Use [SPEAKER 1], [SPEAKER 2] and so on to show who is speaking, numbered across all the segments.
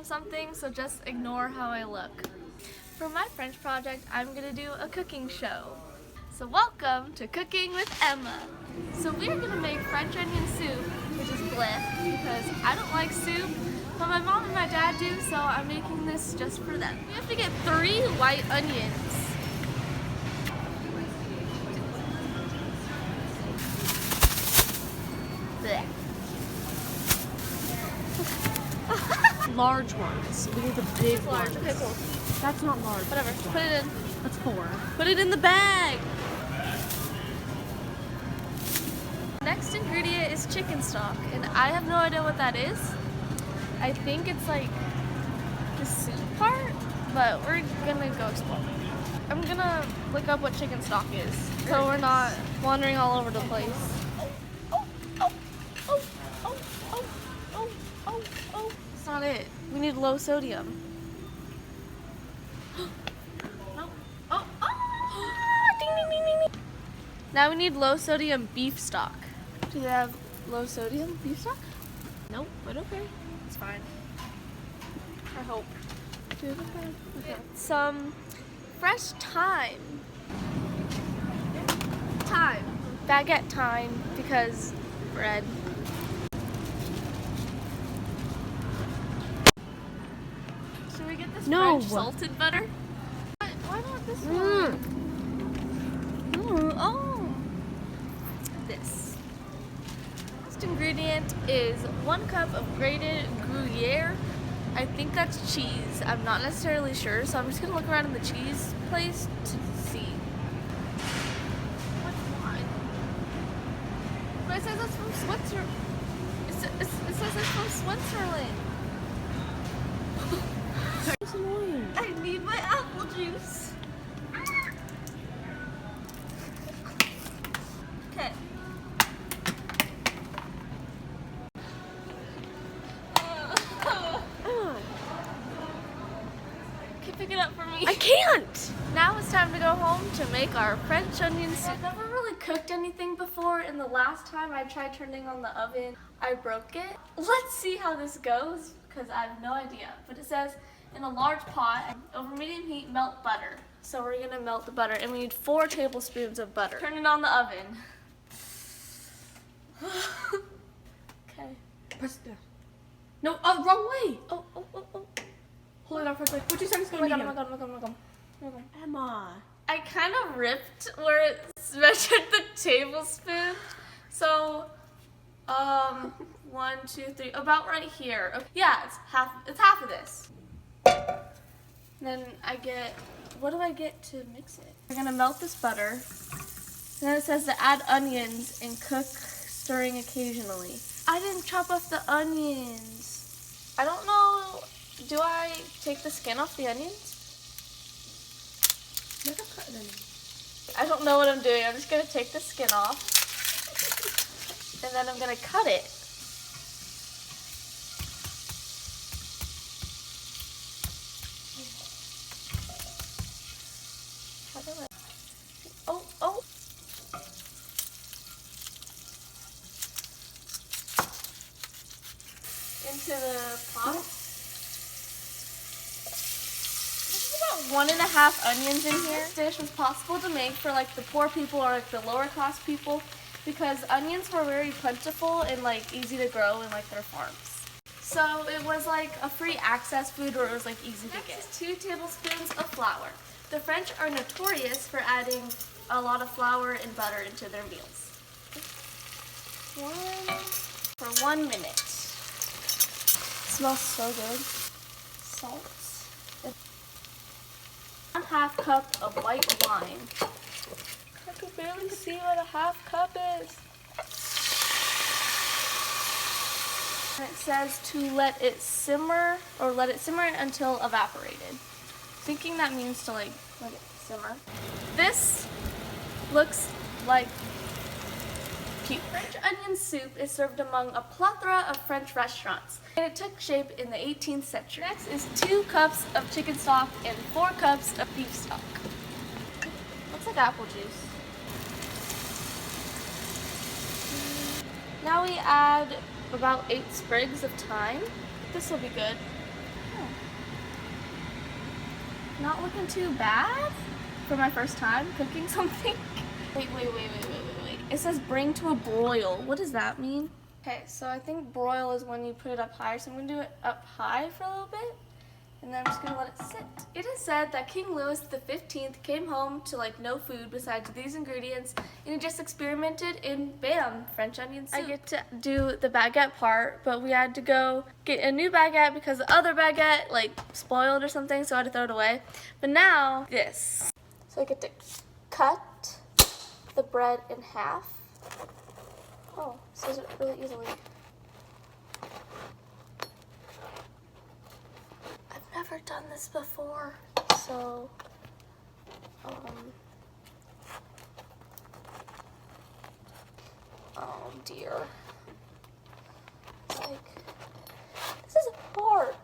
[SPEAKER 1] something, so just ignore how I look. For my French project, I'm gonna do a cooking show. So welcome to Cooking with Emma. So we're gonna make French onion soup, which is bleh, because I don't like soup, but my mom and my dad do, so I'm making this just for them. We have to get 3 white onions. Bleh.
[SPEAKER 2] Large ones. We need the big
[SPEAKER 1] Large.
[SPEAKER 2] ones.
[SPEAKER 1] Okay, cool.
[SPEAKER 2] That's not large.
[SPEAKER 1] Whatever. Put it in.
[SPEAKER 2] That's 4.
[SPEAKER 1] Put it in the bag. Next ingredient is chicken stock, and I have no idea what that is. I think it's like the soup part, but we're gonna go explore. I'm gonna look up what chicken stock is, so we're not wandering all over the place. Oh, it's not it. We need low sodium. No. Ding, ding, ding, ding, ding. Now we need low sodium beef stock. Do they have low sodium beef stock? Nope, but okay. It's fine. I hope. Some fresh thyme. Thyme. Baguette thyme because bread. Should we get this
[SPEAKER 2] No.
[SPEAKER 1] French salted butter? Why not this one? Oh. This. First ingredient is 1 cup of grated Gruyere. I think that's cheese. I'm not necessarily sure, so I'm just gonna look around in the cheese place to see. What's mine? But it says it's from Switzerland. It says it's from Switzerland.
[SPEAKER 2] That's annoying.
[SPEAKER 1] I need my apple juice. Okay. Can you pick it up for me?
[SPEAKER 2] I can't!
[SPEAKER 1] Now it's time to go home to make our French onion soup. I've never really cooked anything before, and the last time I tried turning on the oven, I broke it. Let's see how this goes, because I have no idea. But it says, in a large pot, over medium heat, melt butter. So we're gonna melt the butter, and we need 4 tablespoons of butter. Turn it on the oven. Okay.
[SPEAKER 2] Press it down. No, wrong way!
[SPEAKER 1] Oh.
[SPEAKER 2] Hold it out for a second. 40 seconds
[SPEAKER 1] Oh my
[SPEAKER 2] gonna
[SPEAKER 1] god,
[SPEAKER 2] be
[SPEAKER 1] oh my god.
[SPEAKER 2] Emma.
[SPEAKER 1] I kind of ripped where it measured the tablespoon. So, 1, 2, 3, about right here. Okay. Yeah, it's half of this. Then I get, what do I get to mix it? We're gonna melt this butter. And then it says to add onions and cook, stirring occasionally. I didn't chop off the onions. I don't know, do I take the skin off the onions?
[SPEAKER 2] Never cut them.
[SPEAKER 1] I don't know what I'm doing. I'm just gonna take the skin off. And then I'm gonna cut it. How do I? Oh. Into the pot. There's about 1.5 onions in here. This dish was possible to make for like the poor people or like the lower class people because onions were very plentiful and like easy to grow in like their farms. So it was like a free access food where it was like easy to get. 2 tablespoons of flour. The French are notorious for adding a lot of flour and butter into their meals. For 1 minute. It smells so good. Salt. 1/2 cup of white wine. I can barely see what a 1/2 cup is. And it says to let it simmer until evaporated. Thinking that means to like let it simmer. This looks like cute. French onion soup is served among a plethora of French restaurants, and it took shape in the 18th century. Next is 2 cups of chicken stock and 4 cups of beef stock. Looks like apple juice. Now we add about 8 sprigs of thyme. This will be good. Oh. Not looking too bad for my first time cooking something. Wait. It says bring to a broil. What does that mean? Okay, so I think broil is when you put it up higher. So I'm gonna do it up high for a little bit, and then I'm just gonna let it sit. It is said that King Louis XV came home to like no food besides these ingredients, and he just experimented and bam, French onion soup. I get to do the baguette part, but we had to go get a new baguette because the other baguette like spoiled or something, so I had to throw it away. But now this. So I get to cut the bread in half. Oh, says it really easily. I've never done this before, so oh dear. It's like, this is hard.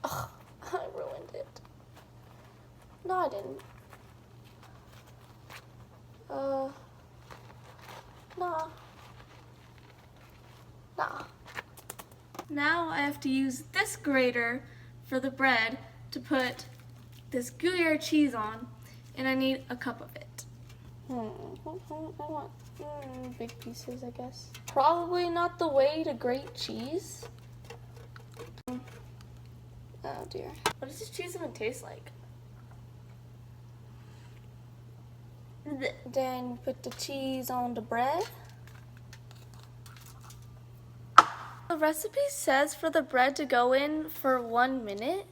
[SPEAKER 1] Ugh, I ruined it. No, I didn't. Nah. Now I have to use this grater for the bread to put this Gruyere cheese on, and I need a cup of it. I want big pieces, I guess. Probably not the way to grate cheese. Oh dear. What does this cheese even taste like? Then put the cheese on the bread. The recipe says for the bread to go in for 1 minute.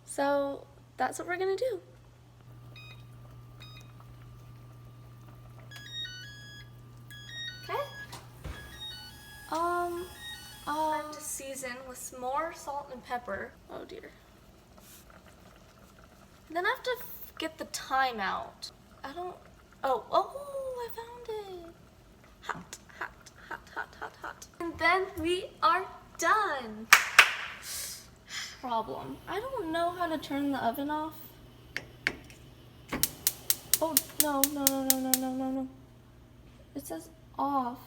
[SPEAKER 1] So that's what we're gonna do. Okay. Time to season with some more salt and pepper. Oh dear. Then I have to get the thyme out. Oh, I found it. Hot. And then we are done. Problem. I don't know how to turn the oven off. Oh, no. It says off,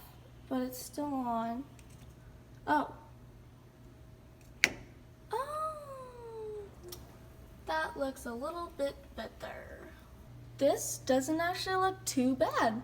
[SPEAKER 1] but it's still on. Oh. That looks a little bit better. This doesn't actually look too bad.